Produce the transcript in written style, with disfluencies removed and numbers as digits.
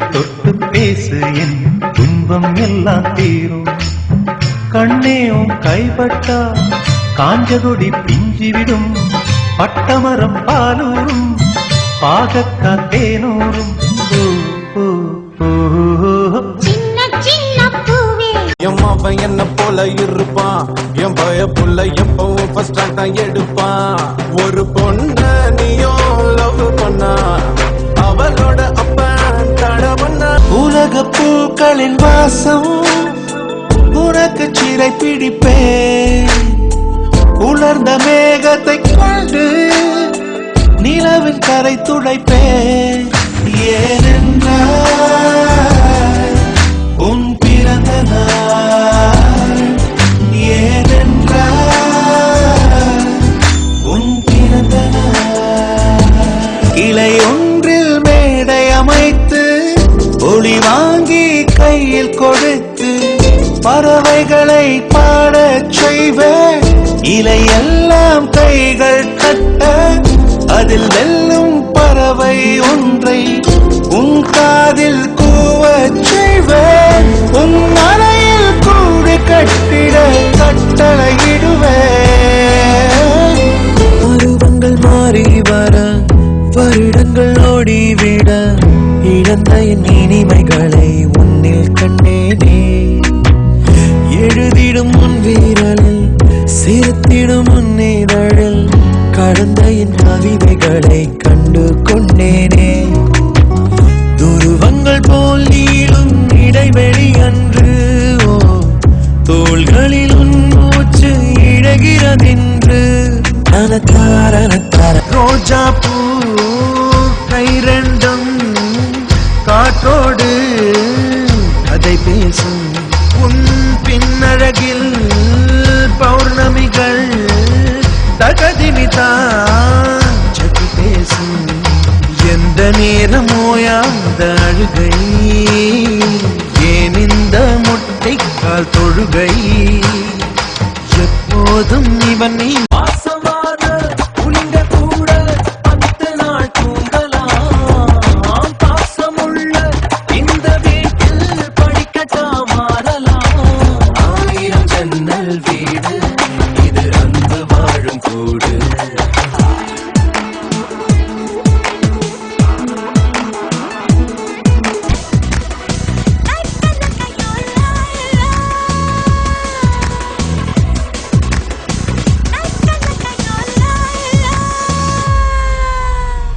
தொட்டு பேசு என் துன்பம் எல்லாம் தீரும் கண்ணேயும் கைப்பட்டா காஞ்சகொடி பிஞ்சிவிடும் பட்டமரம் பாலூரும் பாகக்கா தேனூரும் எம்மாவன் என்ன போல இருப்பான் என் பய புள்ள எப்பவும் ஃபர்ஸ்ட் ரேங்க் தான் எடுப்பான் ஒரு பொண்ண நீயும் லவ் பண்ணா அவளோட அப்பன் தடவண்ணா உலக பூக்களின் வாசம் உனக்கு சிறை பிடிப்பேன் உலர்ந்த மேகத்தை கொண்டு நிலவின் கரை துடைப்பேன் ஏனென்றால் உன் பிறந்த நாள் ஏனென்றால் உன் பிறந்த நாள் கிளை ஒன்றில் மேடை அமைத்து ஒளி வாங்கி கையில் கொடுத்து பறவைகளை பாடச் செய்வேன் இலையெல்லாம் கைகள் கட்ட அதில் வெல்லும் பறவை ஒன்றை உன் காதில் கூவச் செய்வேன் உன் அறையில் கூடு கட்டிட கட்டளையிடுவேன் பருவங்கள் மாறி வர வருடங்கள் ஓடிவிட இழந்த என் இனிமைகளை உன்னில் கண்டேனே எழுதிடும் உன் வீரலில் சேர்த்திடும் உன் இதழில் கடந்த என் கவிதைகளை கண்டு கொண்டேனே துருவங்கள் போல் நீளும் இடைவெளி அன்று தோள்களில் உன் மூச்சு இழகிறதென்று ரோஜா பூ கைரெண்டும் காற்றோடு கதை பேசும் உன் பின்னழகில் பௌர்ணமிகள் தகதினிதான் சதி பேசும் எந்த நேரம் ஓயாத அழுகை ஏன் இந்த முட்டைக்கால் தொழுகை